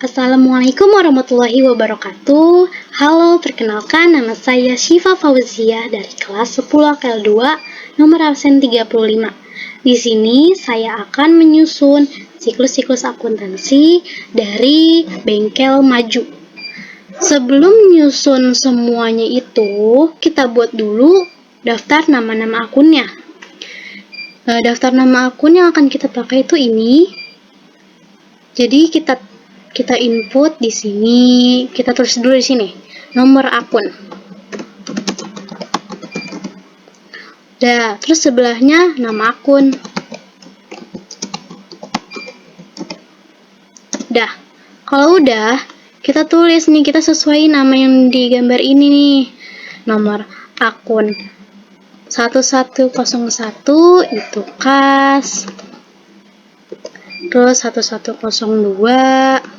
Assalamualaikum warahmatullahi wabarakatuh. Halo, perkenalkan nama saya Syifa Fauzia dari kelas 10 KL 2, nomor absen 35. Di sini saya akan menyusun siklus-siklus akuntansi dari Bengkel Maju. Sebelum menyusun semuanya itu, kita buat dulu daftar nama-nama akunnya. Daftar nama akun yang akan kita pakai itu ini. Jadi kita input di sini, kita tulis dulu di sini nomor akun. Terus sebelahnya nama akun. Kalau udah, kita tulis nih, kita sesuai nama yang di gambar ini nih. Nomor akun 1101 itu kas. Terus 1102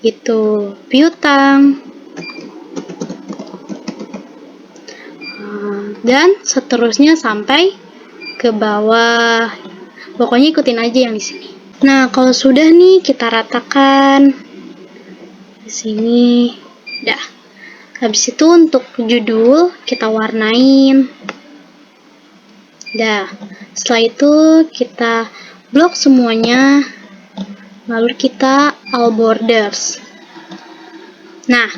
itu piutang, dan seterusnya sampai ke bawah. Pokoknya ikutin aja yang di sini. Nah, kalau sudah nih, kita ratakan di sini. Habis itu untuk judul kita warnain. Setelah itu kita blok semuanya. Lalu kita all borders. Nah,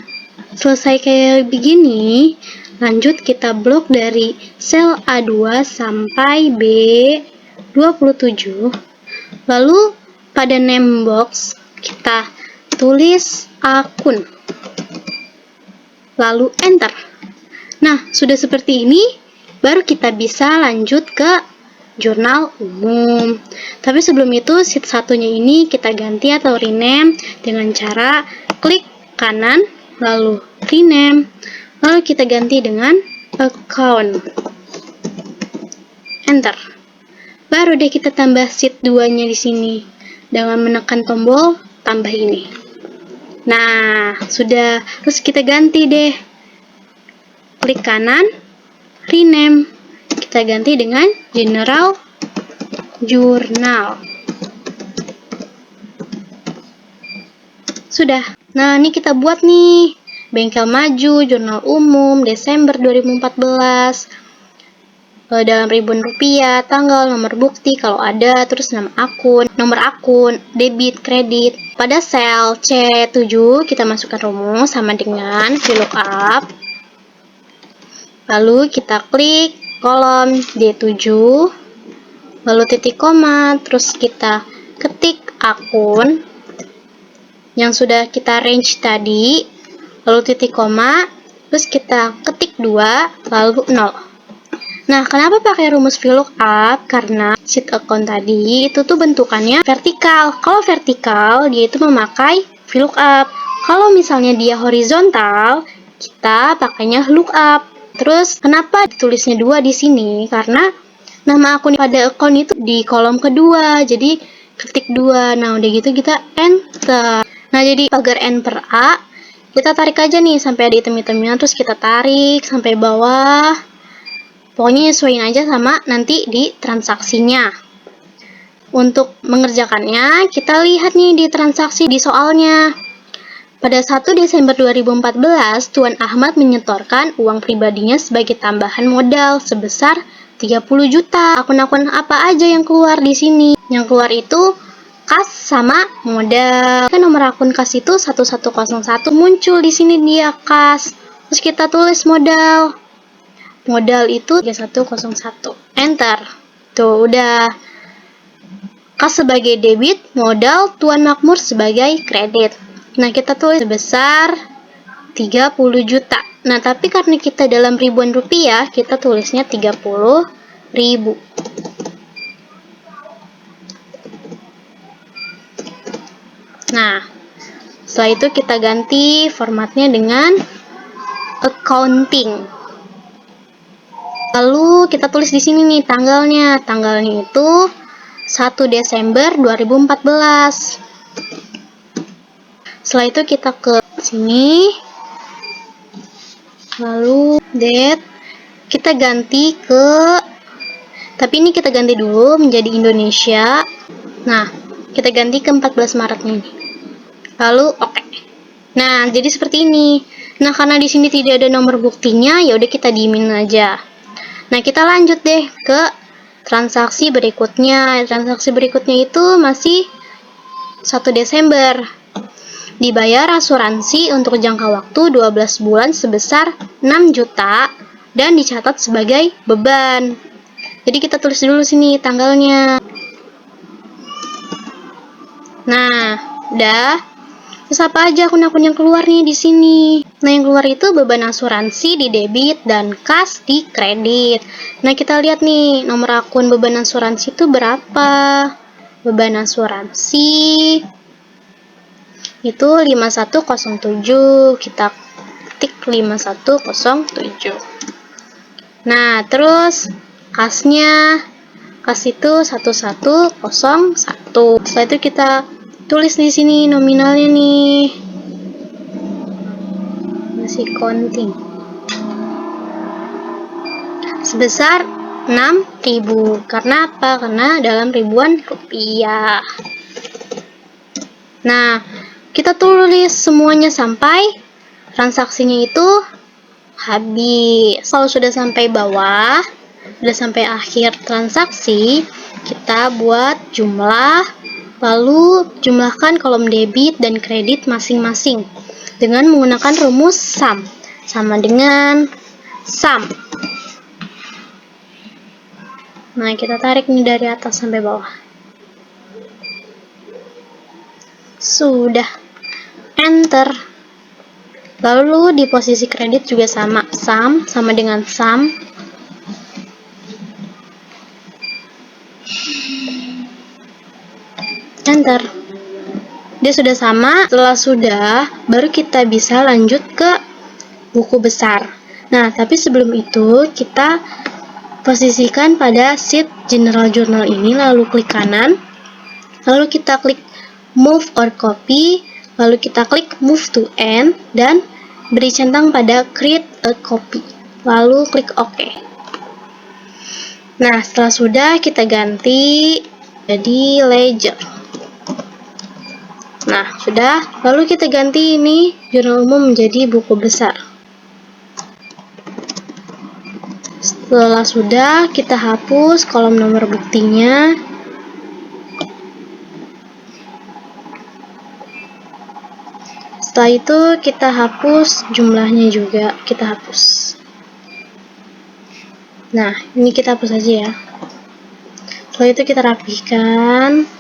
selesai kayak begini, lanjut kita blok dari sel A2 sampai B27. Lalu pada name box kita tulis akun. Lalu enter. Nah, sudah seperti ini, baru kita bisa lanjut ke jurnal umum. Tapi sebelum itu, sheet satunya ini kita ganti atau rename dengan cara klik kanan, lalu rename, lalu kita ganti dengan account. Enter. Baru deh kita tambah sheet 2-nya di sini dengan menekan tombol tambah ini. Nah, sudah. Terus kita ganti deh. Klik kanan, rename. Kita ganti dengan general jurnal. Sudah. Nah, ini kita buat nih Bengkel Maju, jurnal umum, Desember 2014. Dalam ribuan rupiah, tanggal, nomor bukti kalau ada, terus nama akun, nomor akun, debit, kredit. Pada sel C7 kita masukkan rumus sama dengan VLOOKUP. Lalu kita klik kolom D7, lalu titik koma, terus kita ketik akun yang sudah kita range tadi, lalu titik koma, terus kita ketik 2, lalu 0. Nah, kenapa pakai rumus VLOOKUP? Karena sheet account tadi itu tuh bentukannya vertikal. Kalau vertikal, dia itu memakai VLOOKUP. Kalau misalnya dia horizontal, kita pakainya lookup. Terus, kenapa ditulisnya 2 di sini? Karena nama akun pada account itu di kolom kedua, jadi ketik 2. Nah, udah gitu kita enter. Nah, jadi pagar N per A, kita tarik aja nih sampai ada item-itemnya, terus kita tarik sampai bawah. Pokoknya nyesuaiin aja sama nanti di transaksinya. Untuk mengerjakannya, kita lihat nih di transaksi di soalnya. Pada 1 Desember 2014, Tuan Ahmad menyetorkan uang pribadinya sebagai tambahan modal sebesar 30 juta. Akun-akun apa aja yang keluar di sini? Yang keluar itu kas sama modal. Nomor akun kas itu 1101 muncul di sini dia kas. Terus kita tulis modal. Modal itu 3101. Enter. Tuh, udah. Kas sebagai debit, modal Tuan Makmur sebagai kredit. Nah, kita tulis sebesar 30 juta. Nah, tapi karena kita dalam ribuan rupiah, kita tulisnya 30 ribu. Nah, setelah itu kita ganti formatnya dengan accounting. Lalu kita tulis di sini nih tanggalnya. Tanggalnya itu 1 Desember 2014. Setelah itu kita ke sini, lalu date, kita ganti ke, tapi ini kita ganti dulu menjadi Indonesia. Nah, kita ganti ke 14 Maretnya ini. lalu oke. Nah, jadi seperti ini. Nah, karena di sini tidak ada nomor buktinya, ya udah kita diemin aja. Nah, kita lanjut deh ke transaksi berikutnya. Transaksi berikutnya itu masih 1 Desember. Dibayar asuransi untuk jangka waktu 12 bulan sebesar 6 juta dan dicatat sebagai beban. Jadi kita tulis dulu sini tanggalnya. Nah, udah. Terus apa aja akun-akun yang keluar nih di sini? Nah, yang keluar itu beban asuransi di debit dan kas di kredit. Nah, kita lihat nih nomor akun beban asuransi itu berapa? Beban asuransi itu 5107. Kita ketik 5107. Nah, terus kasnya, kas itu 1101. Setelah itu kita tulis di sini nominalnya nih. Masih konting. Sebesar 6.000. Karena apa? Karena dalam ribuan rupiah. Nah, kita tulis semuanya sampai transaksinya itu habis. Kalau sudah sampai bawah, sudah sampai akhir transaksi, kita buat jumlah, lalu jumlahkan kolom debit dan kredit masing-masing dengan menggunakan rumus sum, sama dengan sum. Nah, kita tarik nih dari atas sampai bawah. Sudah. Enter. Lalu di posisi kredit juga sama, sum sama dengan sum. Enter. Dia sudah sama. Setelah sudah, baru kita bisa lanjut ke buku besar. Nah, tapi sebelum itu kita posisikan pada sheet general journal ini, lalu klik kanan, lalu kita klik move or copy, lalu kita klik move to end, dan beri centang pada create a copy, lalu klik OK. Nah, setelah sudah, kita ganti jadi ledger. Nah, sudah. Lalu kita ganti ini jurnal umum menjadi buku besar. Setelah sudah, kita hapus kolom nomor buktinya. Setelah itu, kita hapus jumlahnya juga. Kita hapus. Nah, ini kita hapus aja ya. Setelah itu kita rapihkan.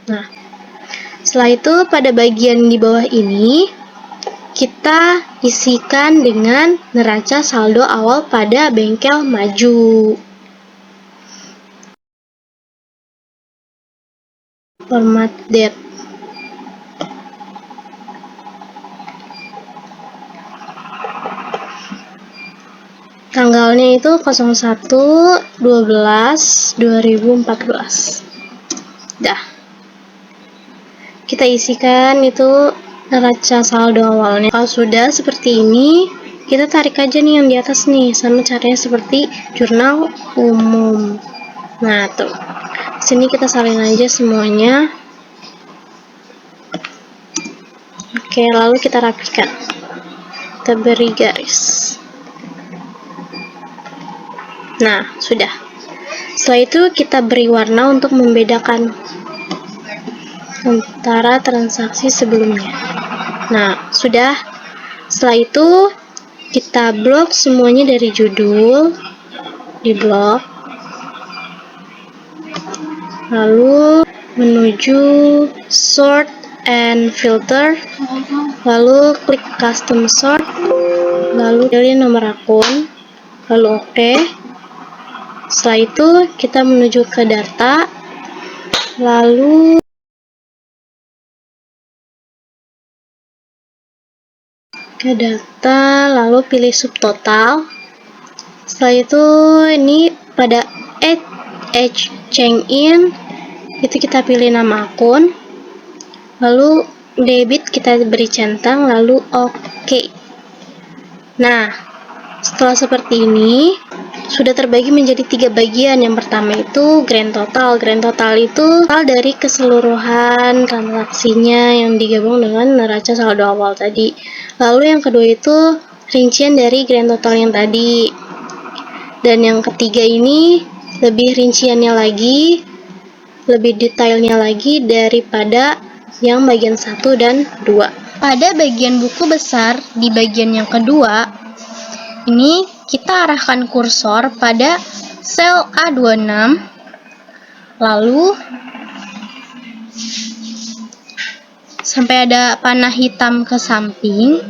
Nah, setelah itu pada bagian di bawah ini kita isikan dengan neraca saldo awal pada bengkel maju. Format date. Tanggalnya itu 01/12/2014. Dah. Kita isikan itu neraca saldo awalnya. Kalau sudah seperti ini, kita tarik aja nih yang di atas nih, sama caranya seperti jurnal umum. Nah, tuh. Sini kita salin aja semuanya. Oke, lalu kita rapikan. Kita beri garis. Nah, sudah. Setelah itu kita beri warna untuk membedakan antara transaksi sebelumnya. Nah, sudah. Setelah itu kita blok semuanya dari judul, di blok, lalu menuju sort and filter, lalu klik custom sort, lalu pilih nomor akun, lalu OK. Setelah itu kita menuju ke data, lalu ke data, lalu pilih subtotal. Setelah itu ini pada add change in, itu kita pilih nama akun, lalu debit kita beri centang, lalu OK. Nah, Setelah seperti ini, sudah terbagi menjadi 3 bagian. Yang pertama itu grand total. Grand total itu total dari keseluruhan transaksinya yang digabung dengan neraca saldo awal tadi. Lalu yang kedua itu rincian dari grand total yang tadi. Dan yang ketiga ini lebih rinciannya lagi, lebih detailnya lagi daripada yang bagian 1 dan 2. Pada bagian buku besar di bagian yang kedua, ini kita arahkan kursor pada sel A26, lalu sampai ada panah hitam ke samping,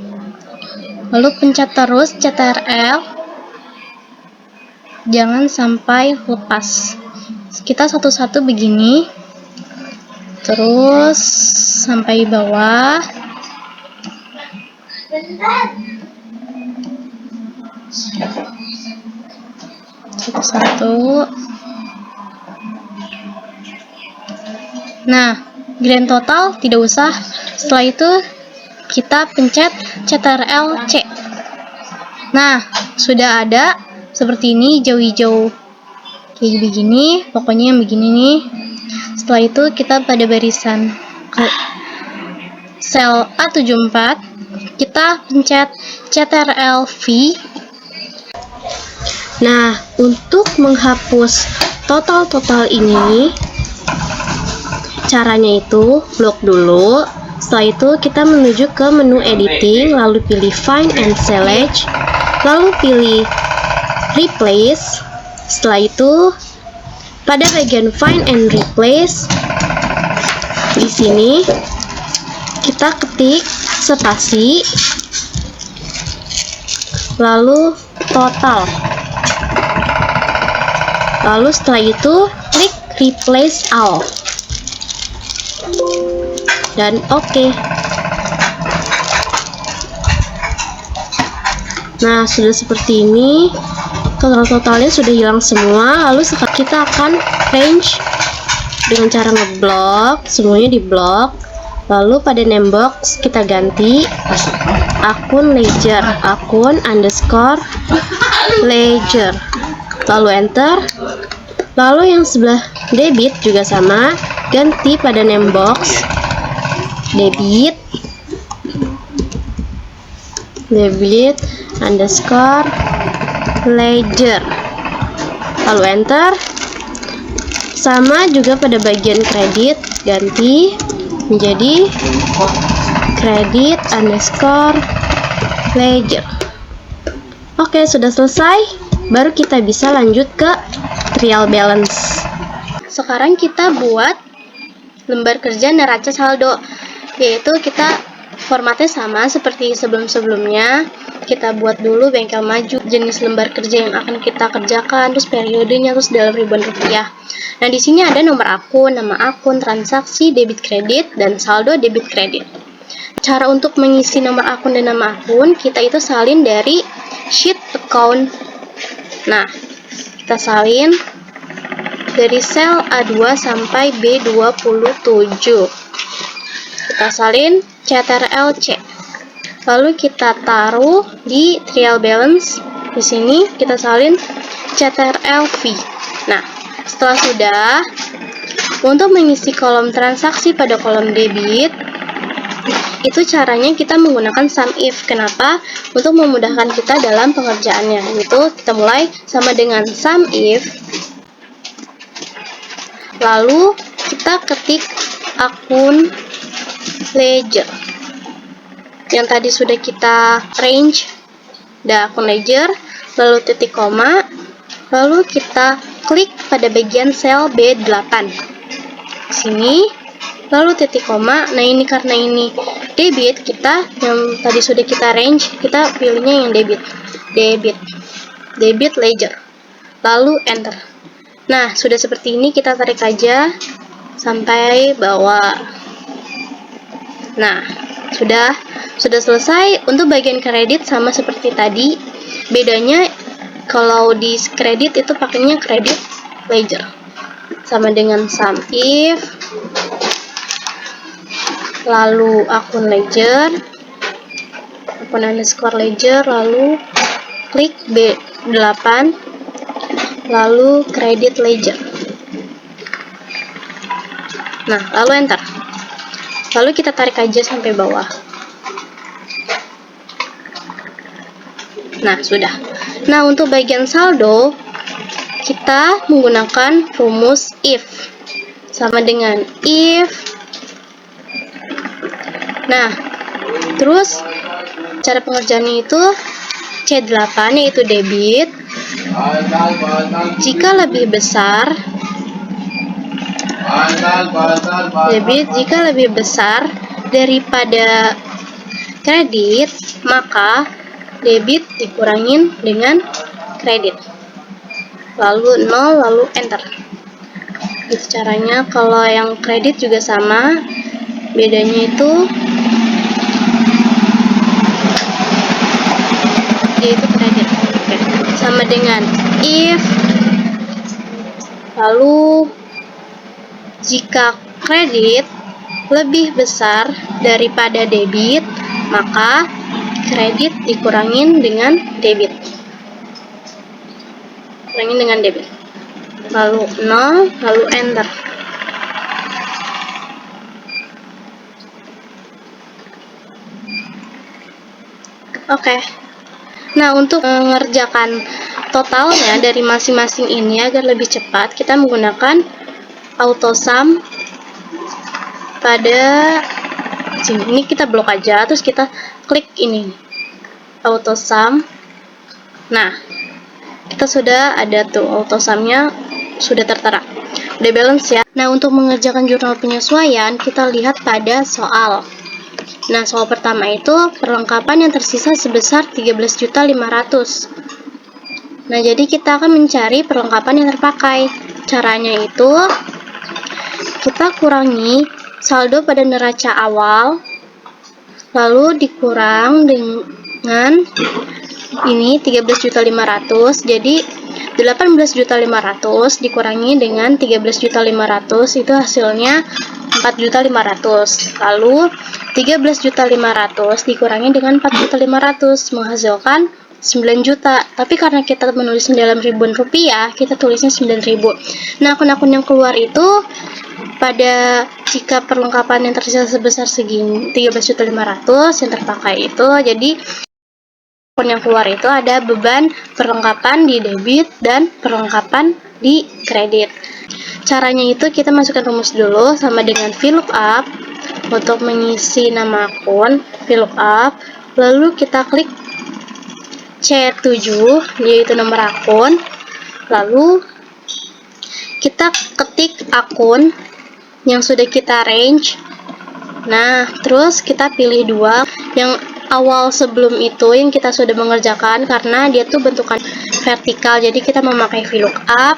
lalu pencet terus Ctrl, jangan sampai lepas. Kita satu-satu begini, terus sampai bawah. Satu-satu. Nah, grand total tidak usah. Setelah itu kita pencet Ctrl C. Nah, sudah ada seperti ini, hijau-hijau kayak begini, pokoknya yang begini nih. Setelah itu kita pada barisan sel A74, kita pencet Ctrl V. Nah, untuk menghapus total-total ini, caranya itu blok dulu. Setelah itu kita menuju ke menu editing, lalu pilih find and select, lalu pilih replace. Setelah itu pada bagian find and replace, di sini kita ketik spasi, lalu total. Lalu setelah itu klik replace all dan oke. Nah, sudah seperti ini, total-totalnya sudah hilang semua. Lalu sekarang kita akan range dengan cara ngeblok, semuanya di blok. Lalu pada name box kita ganti akun ledger, akun underscore ledger, lalu enter. Lalu yang sebelah debit juga sama, ganti pada name box debit underscore ledger, lalu enter. Sama juga pada bagian kredit, ganti menjadi kredit underscore ledger. Oke, sudah selesai. Baru kita bisa lanjut ke trial balance. Sekarang kita buat lembar kerja neraca saldo, yaitu kita formatnya sama seperti sebelum-sebelumnya. Kita buat dulu bengkel maju, jenis lembar kerja yang akan kita kerjakan, terus periodenya, terus dalam ribuan rupiah. Nah, di sini ada nomor akun, nama akun, transaksi, debit kredit, dan saldo debit kredit. Cara untuk mengisi nomor akun dan nama akun, kita itu salin dari sheet account. Nah, kita salin dari sel A2 sampai B27. Kita salin Ctrl C. Lalu kita taruh di trial balance. Di sini kita salin Ctrl V. Nah, setelah sudah, untuk mengisi kolom transaksi pada kolom debit, itu caranya kita menggunakan sum if. Kenapa? Untuk memudahkan kita dalam pengerjaannya. Itu kita mulai sama dengan sum if. Lalu kita ketik akun ledger yang tadi sudah kita range. Ada akun ledger, lalu titik koma, lalu kita klik pada bagian sel B8 sini, lalu titik koma. Nah, ini karena ini debit, kita yang tadi sudah kita range, kita pilihnya yang debit ledger, lalu enter. Nah, sudah seperti ini, kita tarik aja sampai bawah. Nah, sudah selesai. Untuk bagian kredit sama seperti tadi, bedanya kalau di kredit itu pakainya kredit ledger, sama dengan sum if, lalu akun ledger, akun underscore ledger, lalu klik B8, lalu credit ledger. Nah, lalu enter. Lalu kita tarik aja sampai bawah. Nah, sudah. Nah, untuk bagian saldo, kita menggunakan rumus if. Sama dengan if. Nah, terus cara pengerjaannya itu C8, yaitu debit. Jika lebih besar, daripada kredit, maka debit dikurangin dengan kredit. Lalu 0, lalu enter. Itu caranya. Kalau yang kredit juga sama, bedanya itu yaitu kredit. Oke. Sama dengan if, lalu jika kredit lebih besar daripada debit, maka kredit dikurangin dengan debit. Lalu 0, lalu enter. Oke. Nah, untuk mengerjakan totalnya dari masing-masing ini agar lebih cepat, kita menggunakan AutoSum pada sini. Ini kita blok aja, terus kita klik ini AutoSum. Nah, kita sudah ada tuh AutoSum-nya sudah tertera, udah balance ya. Nah, untuk mengerjakan jurnal penyesuaian, kita lihat pada soal. Nah, soal pertama itu perlengkapan yang tersisa sebesar 13.500.000. Nah, jadi kita akan mencari perlengkapan yang terpakai. Caranya itu kita kurangi saldo pada neraca awal, lalu dikurang dengan ini 13.500.000. Jadi 18.500.000 dikurangi dengan 13.500.000 itu hasilnya 4.500.000. Lalu 13.500.000 dikurangi dengan 4.500.000 menghasilkan 9 juta. Tapi karena kita menulisnya dalam ribuan rupiah, kita tulisnya 9.000. Nah, akun-akun yang keluar itu pada jika perlengkapan yang tersisa sebesar segini 13.500.000 yang terpakai itu, jadi akun yang keluar itu ada beban perlengkapan di debit dan perlengkapan di kredit. Caranya itu kita masukkan rumus dulu sama dengan VLOOKUP untuk mengisi nama akun, VLOOKUP, lalu kita klik C7 yaitu nomor akun, lalu kita ketik akun yang sudah kita range. Nah, terus kita pilih dua yang awal sebelum itu yang kita sudah mengerjakan, karena dia tuh bentukan vertikal, jadi kita memakai VLOOKUP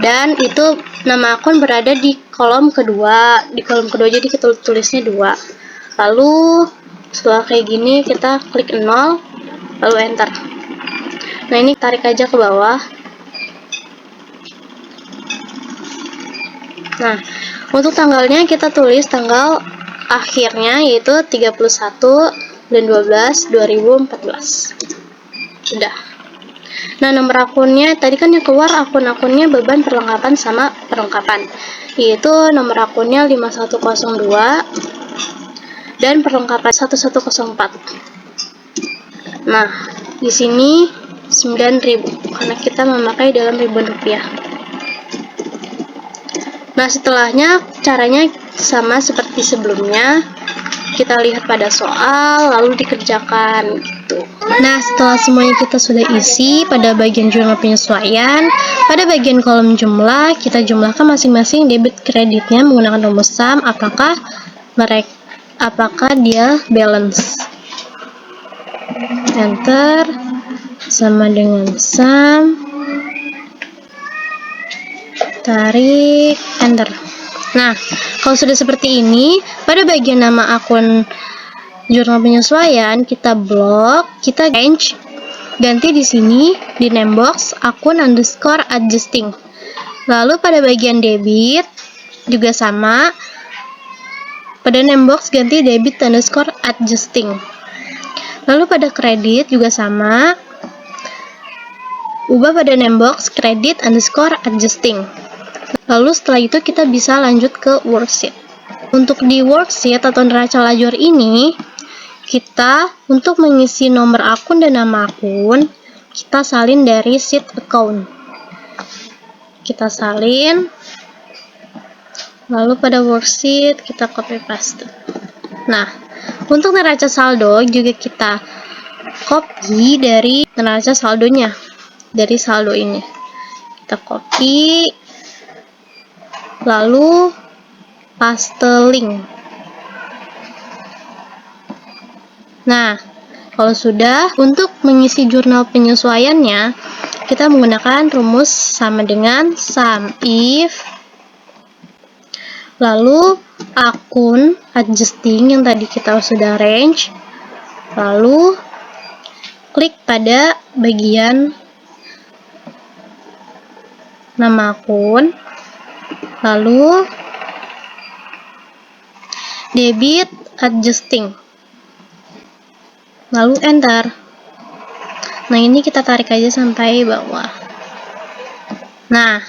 dan itu nama akun berada di kolom kedua. Di kolom kedua jadi kita tulisnya 2. Lalu setelah kayak gini kita klik 0 lalu enter. Nah, ini tarik aja ke bawah. Nah, untuk tanggalnya kita tulis tanggal akhirnya yaitu 31/12/2014. Sudah. Nah, nomor akunnya tadi kan yang keluar akun-akunnya beban perlengkapan sama perlengkapan, yaitu nomor akunnya 5102 dan perlengkapan 1104. Nah, di sini 9.000 karena kita memakai dalam ribuan rupiah. Nah, setelahnya caranya sama seperti sebelumnya. Kita lihat pada soal lalu dikerjakan gitu. Nah, setelah semuanya kita sudah isi pada bagian jurnal penyesuaian, pada bagian kolom jumlah kita jumlahkan masing-masing debit kreditnya menggunakan rumus sum, apakah dia balance. Enter sama dengan sum, tarik, enter. Nah, kalau sudah seperti ini, pada bagian nama akun jurnal penyesuaian kita blok, kita change, ganti di sini di name box akun underscore adjusting. Lalu pada bagian debit juga sama, pada name box ganti debit underscore adjusting. Lalu pada kredit juga sama, ubah pada name box credit underscore adjusting. Lalu setelah itu kita bisa lanjut ke worksheet. Untuk di worksheet atau neraca lajur ini, kita untuk mengisi nomor akun dan nama akun, kita salin dari sheet account. Kita salin, lalu pada worksheet kita copy paste. Nah, untuk neraca saldo juga kita copy dari neraca saldonya, dari saldo ini. Kita copy, lalu paste link. Nah, kalau sudah, untuk mengisi jurnal penyesuaiannya, kita menggunakan rumus sama dengan sum if, lalu akun adjusting yang tadi kita sudah range, lalu klik pada bagian nama akun, lalu debit adjusting, lalu enter. Nah, ini kita tarik aja sampai bawah. Nah,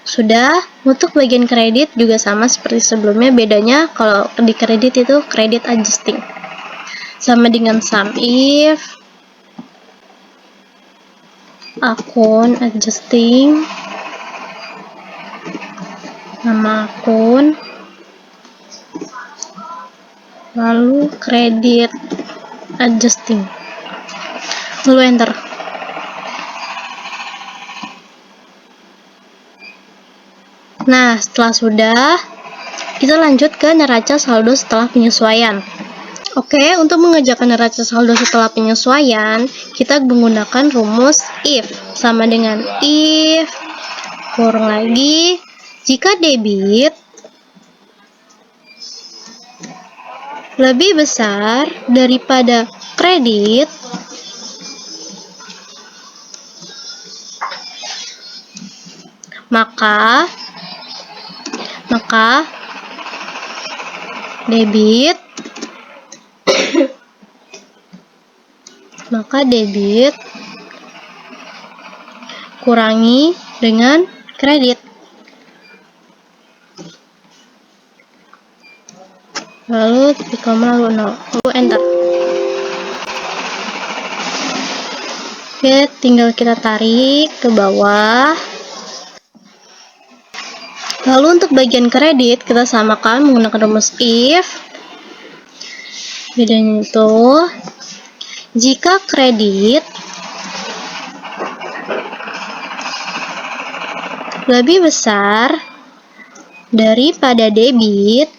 sudah. Untuk bagian kredit juga sama seperti sebelumnya, bedanya kalau di kredit itu kredit adjusting sama dengan sum if, akun adjusting, nama akun, lalu kredit adjusting, lalu enter. Nah, setelah sudah, kita lanjut ke neraca saldo setelah penyesuaian. Oke, untuk mengerjakan neraca saldo setelah penyesuaian, kita menggunakan rumus if, sama dengan if, kurang lagi, jika debit lebih besar daripada kredit, maka debit kurangi dengan kredit. Lalu titik koma lalu 0, lalu enter. Oke, tinggal kita tarik ke bawah. Lalu untuk bagian kredit kita samakan menggunakan rumus if. Bedanya itu jika kredit lebih besar daripada debit,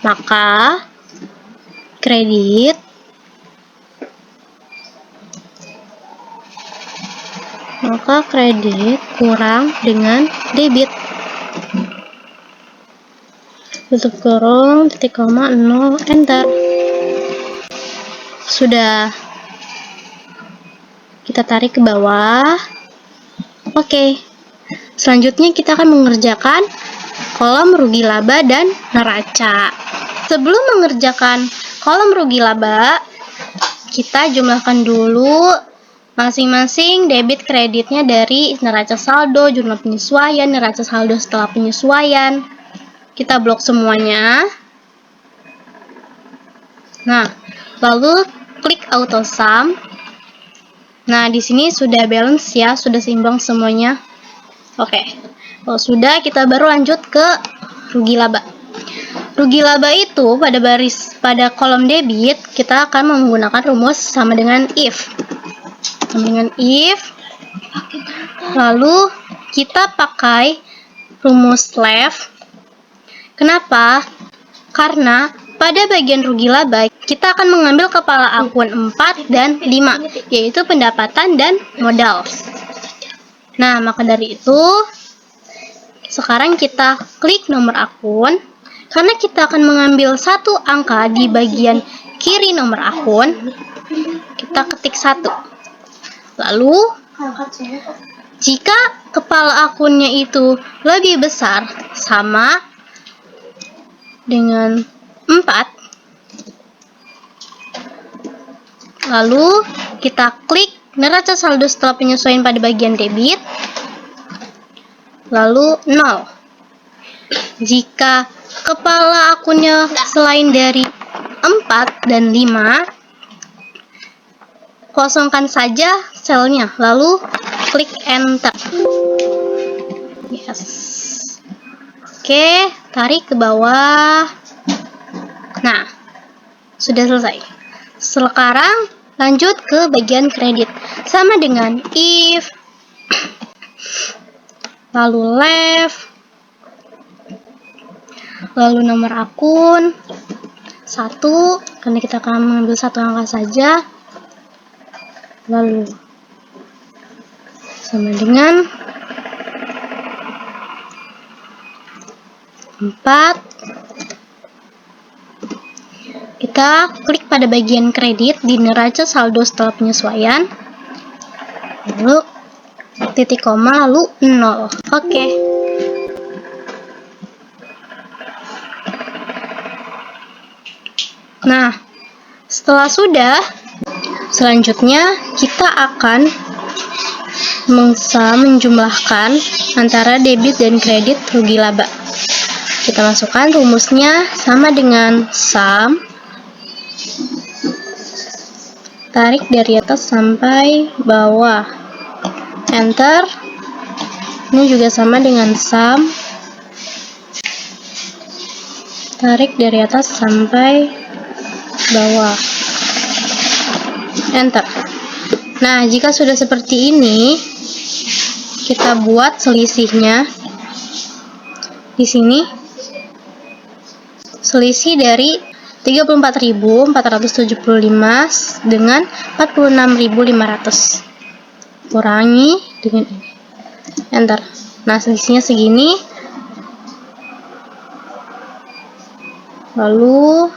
maka kredit kurang dengan debit. Tutup kurung, titik koma, 0, enter. Sudah. Kita tarik ke bawah. Oke. Selanjutnya kita akan mengerjakan kolom rugi laba dan neraca. Sebelum mengerjakan kolom rugi laba, kita jumlahkan dulu masing-masing debit kreditnya dari neraca saldo, jurnal penyesuaian, neraca saldo setelah penyesuaian. Kita blok semuanya. Nah, lalu klik auto sum. Nah, di sini sudah balance ya, sudah seimbang semuanya. Oke. Kalau sudah, kita baru lanjut ke rugi laba. Rugi laba itu pada kolom debit kita akan menggunakan rumus sama dengan if. Lalu kita pakai rumus left. Kenapa? Karena pada bagian rugi laba kita akan mengambil kepala akun 4 dan 5, yaitu pendapatan dan modal. Nah, maka dari itu sekarang kita klik nomor akun. Karena kita akan mengambil satu angka di bagian kiri nomor akun, kita ketik 1. Lalu jika kepala akunnya itu lebih besar sama dengan 4, Lalu kita klik neraca saldo setelah penyesuaian pada bagian debit, lalu 0. Jika kepala akunnya selain dari 4 dan 5, kosongkan saja selnya, lalu klik enter. Yes. Oke, tarik ke bawah. Nah, sudah selesai. Sekarang lanjut ke bagian kredit. Sama dengan if, lalu left, lalu nomor akun 1, karena kita akan mengambil satu angka saja, lalu sama dengan 4. Kita klik pada bagian kredit di neraca saldo setelah penyesuaian, lalu titik koma, lalu 0. Oke. Nah, setelah sudah, selanjutnya kita akan menjumlahkan antara debit dan kredit rugi laba. Kita masukkan rumusnya sama dengan sum, tarik dari atas sampai bawah, enter. Ini juga sama dengan sum, tarik dari atas sampai bawah, enter. Nah, jika sudah seperti ini, kita buat selisihnya di sini. Selisih dari 34.475 dengan 46.500. Kurangi dengan ini. Enter. Nah, selisihnya segini. Lalu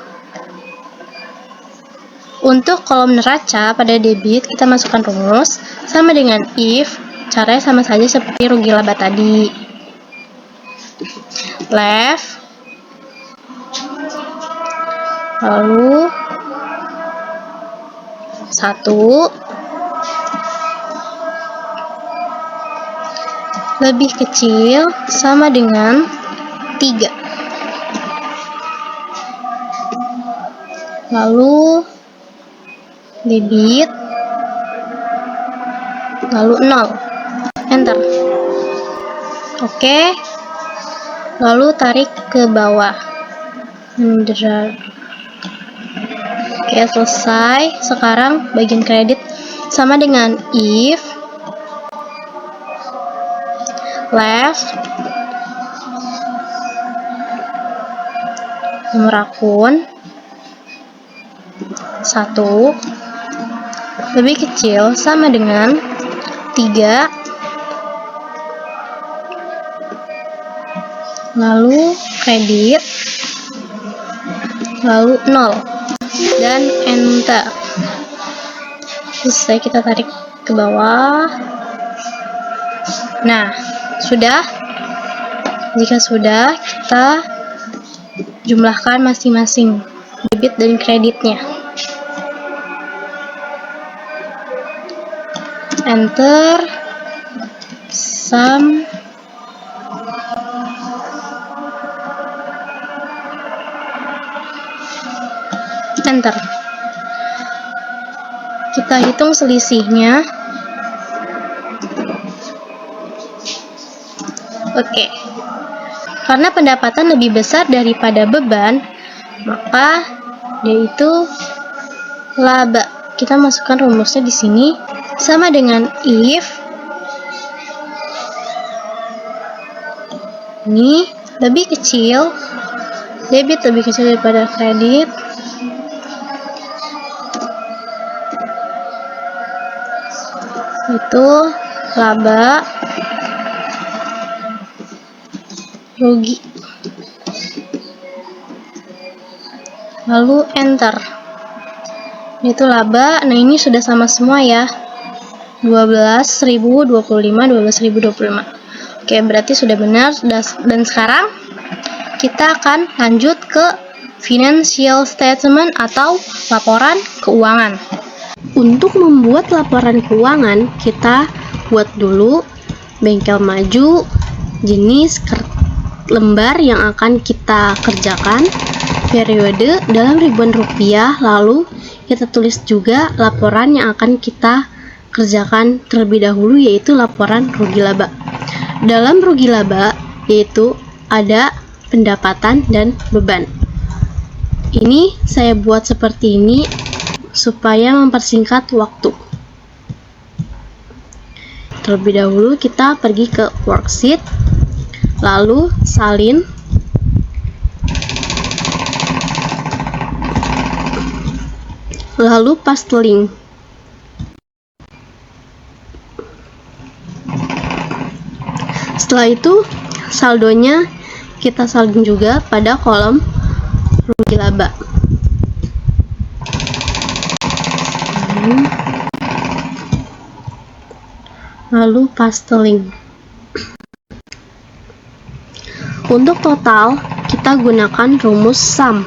untuk kolom neraca pada debit, kita masukkan rumus sama dengan if. Caranya sama saja seperti rugi laba tadi. Left, lalu 1 lebih kecil sama dengan 3. Lalu debit, lalu 0. Enter. Oke. Lalu tarik ke bawah. Oke, selesai. Sekarang bagian kredit sama dengan if, left, nomor akun 1 lebih kecil sama dengan 3, lalu kredit, lalu 0, dan enter. Selesai, kita tarik ke bawah. Nah, sudah. Jika sudah, kita jumlahkan masing-masing debit dan kreditnya. Enter, sum, enter. Kita hitung selisihnya. Oke. Karena pendapatan lebih besar daripada beban, maka dia itu laba. Kita masukkan rumusnya di sini sama dengan if ini lebih kecil, debit lebih kecil daripada kredit, itu laba, rugi, lalu enter. Itu laba. Nah, ini sudah sama semua ya, 12.025, 12.025. Oke, berarti sudah benar. Dan sekarang kita akan lanjut ke financial statement atau laporan keuangan. Untuk membuat laporan keuangan, kita buat dulu bengkel maju, jenis lembar yang akan kita kerjakan, periode dalam ribuan rupiah, lalu kita tulis juga laporan yang akan kita kerjakan terlebih dahulu, yaitu laporan rugi laba. Dalam rugi laba yaitu ada pendapatan dan beban. Ini saya buat seperti ini supaya mempersingkat waktu. Terlebih dahulu kita pergi ke worksheet, lalu salin, lalu paste link. Setelah itu saldonya kita salin juga pada kolom rugi laba. Lalu paste link. Untuk total kita gunakan rumus sum.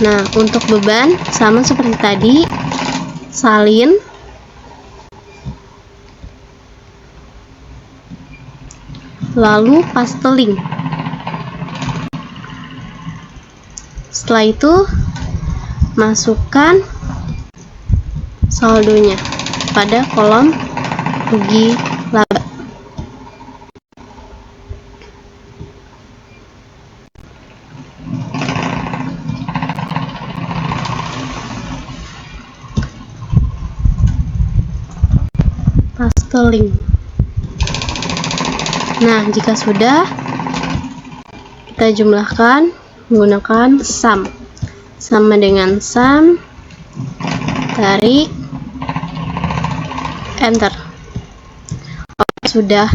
Nah, untuk beban sama seperti tadi, salin, lalu paste link. Setelah itu masukkan saldonya pada kolom rugi laba. Paste link. Nah, jika sudah, kita jumlahkan menggunakan sum. Sama dengan sum, tarik, enter. Oke, sudah.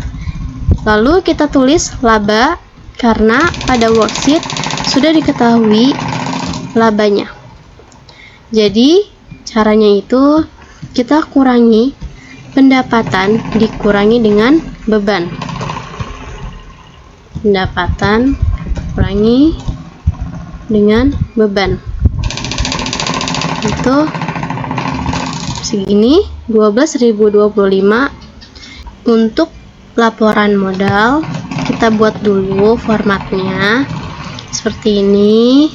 Lalu kita tulis laba karena pada worksheet sudah diketahui labanya. Jadi caranya itu kita kurangi pendapatan dikurangi dengan beban. Pendapatan kurangi dengan beban. Itu segini 12.025. Untuk laporan modal kita buat dulu formatnya seperti ini.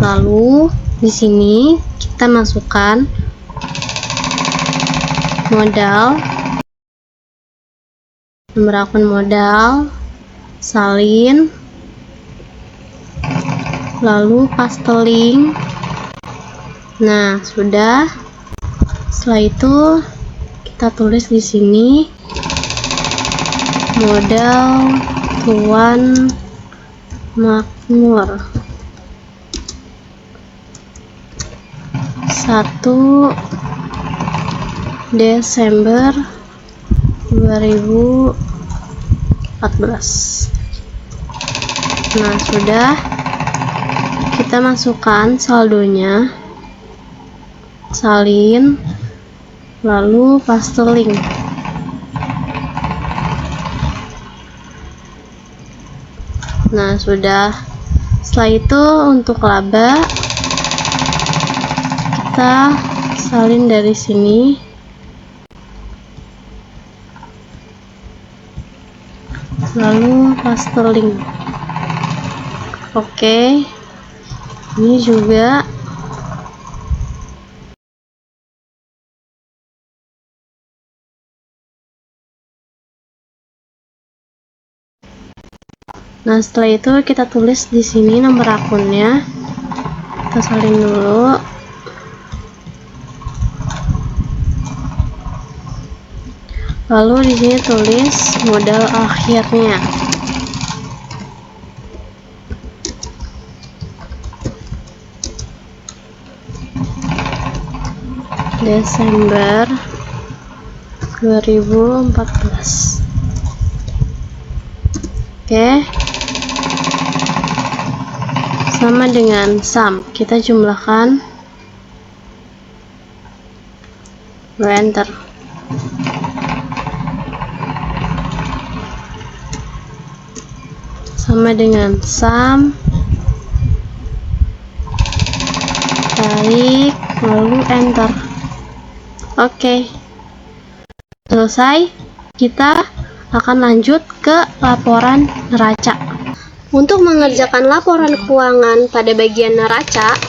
Lalu di sini kita masukkan modal, nomor akun modal, salin, lalu paste link. Nah, sudah. Setelah itu kita tulis di sini modal Tuan Makmur 1 Desember 2014. Nah, sudah. Kita masukkan saldonya, salin, lalu paste link. Nah, sudah. Setelah itu untuk laba kita salin dari sini, lalu paste link. Oke, ini juga. Nah, setelah itu kita tulis di sini nomor akunnya. Kita salin dulu. Lalu di sini tulis modal akhirnya. Desember 2014. Oke. Sama dengan sum, kita jumlahkan, enter. Sama dengan sum, tarik, lalu enter. Oke, selesai. Kita akan lanjut ke laporan neraca. Untuk mengerjakan laporan keuangan pada bagian neraca,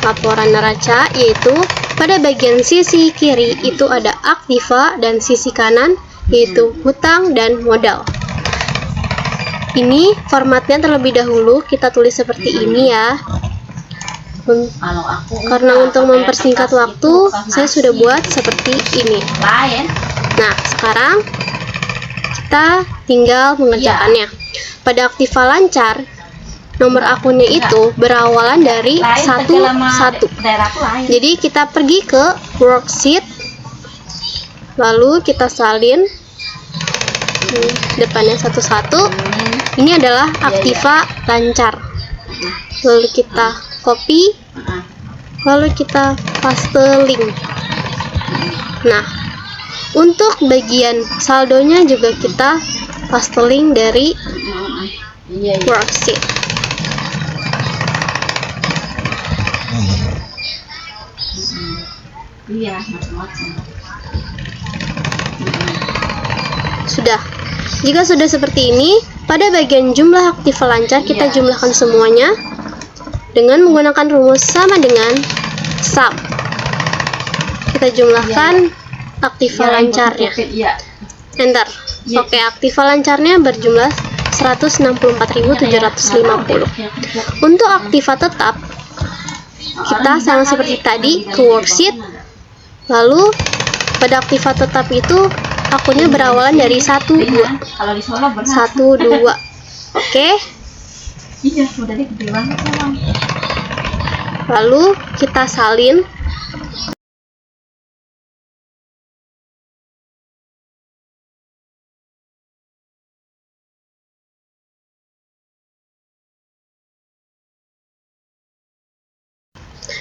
laporan neraca yaitu pada bagian sisi kiri itu ada aktiva dan sisi kanan yaitu hutang dan modal. Ini formatnya terlebih dahulu kita tulis seperti ini ya. Karena untuk mempersingkat waktu, saya sudah buat seperti ini. Nah, sekarang kita tinggal mengerjakannya. Pada aktiva lancar, nomor akunnya itu berawalan dari 11. Jadi kita pergi ke worksheet, lalu kita salin depannya 11. Ini adalah aktiva lancar. Lalu kita copy, lalu kita paste link. Nah, untuk bagian saldonya juga kita paste link dari worksheet. Sudah. Jika sudah seperti ini, pada bagian jumlah aktiva lancar kita jumlahkan semuanya dengan menggunakan rumus sama dengan sum. Kita jumlahkan aktiva lancarnya. Enter. Oke, aktiva lancarnya berjumlah 164.750. Untuk aktiva tetap, kita sama seperti tadi ke worksheet. Lalu pada aktiva tetap itu akunnya berawalan dari 12. Oke. Lalu kita salin.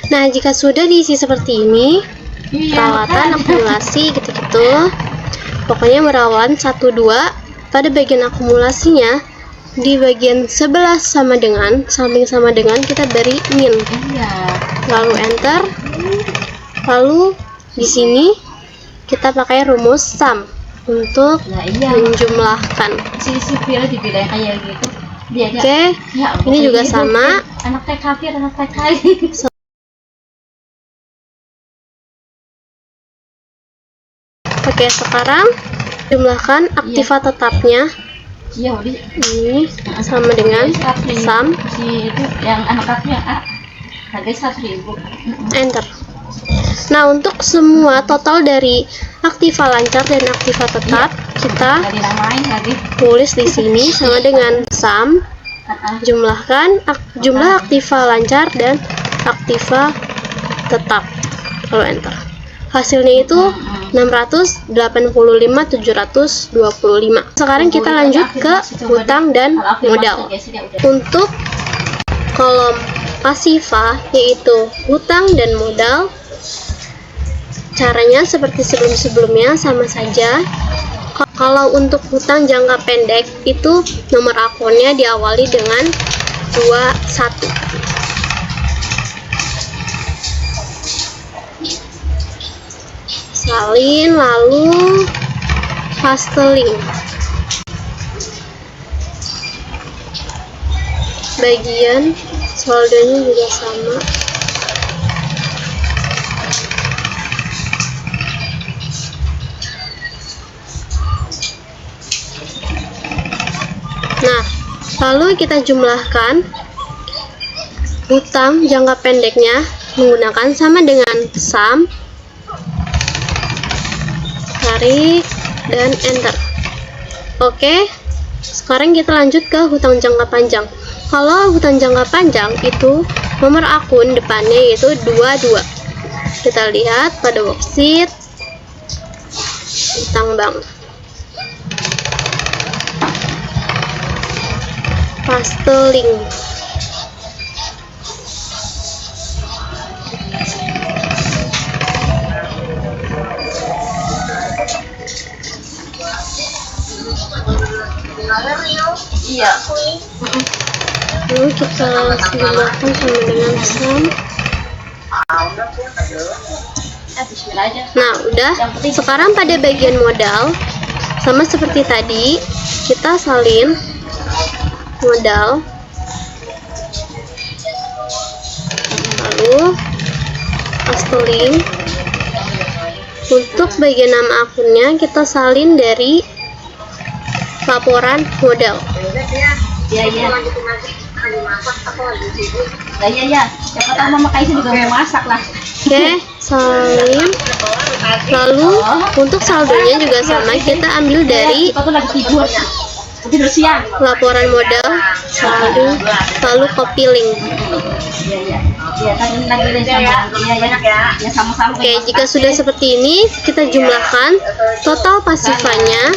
Nah, jika sudah diisi seperti ini, peralatan akumulasi gitu-gitu, pokoknya berawalan 12. Pada bagian akumulasinya, di bagian sebelah sama dengan, samping sama dengan, kita beri min. Lalu enter. Lalu di sini kita pakai rumus sum untuk menjumlahkan. Oke, ini juga sama. Oke, sekarang jumlahkan aktiva tetapnya. Ini sama dengan sum. Enter. Nah, untuk semua total dari aktiva lancar dan aktiva tetap, kita tulis di sini sama dengan sum. Jumlahkan jumlah aktiva lancar dan aktiva tetap. Lalu enter. Hasilnya itu 685.725. Sekarang kita lanjut ke hutang dan modal. Untuk kolom pasiva yaitu hutang dan modal, caranya seperti sebelum-sebelumnya sama saja. Kalau untuk hutang jangka pendek itu nomor akunnya diawali dengan 21. Salin, lalu paste link. Bagian saldonya juga sama. Nah, lalu kita jumlahkan hutang jangka pendeknya menggunakan sama dengan sum. Tarik dan enter. Oke, sekarang kita lanjut ke hutang jangka panjang. Kalau hutang jangka panjang itu nomor akun depannya yaitu 22. Kita lihat pada worksheet hutang bank. Paste link. Lalu kita jumlahkan sama dengan sum. Nah, udah. Sekarang pada bagian modal, sama seperti tadi, kita salin modal. Lalu paste link. Untuk bagian nama akunnya, kita salin dari laporan modal. Iya. Siapa tahu Mama Kaisa juga mau masak lah. Oke, salin. Lalu untuk saldonya juga sama, kita ambil dari tidur siang. laporan modal, saldo, lalu copy link. Oke, jika sudah seperti ini, kita jumlahkan total pasifanya,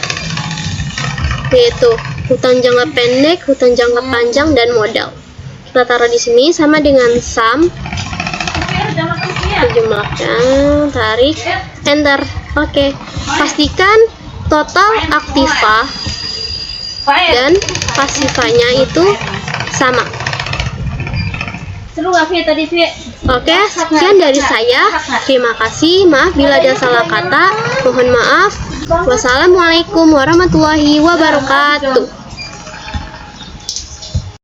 yaitu hutang jangka pendek, hutang jangka panjang, dan modal. Kita taruh di sini sama dengan sum. Kita jumlahkan, tarik, enter. Oke, pastikan total aktiva dan pasifanya itu sama. Seru gak, tadi, Oke, sekian dari saya. Terima kasih. Maaf bila ada salah kata. Mohon maaf. Wassalamualaikum warahmatullahi wabarakatuh.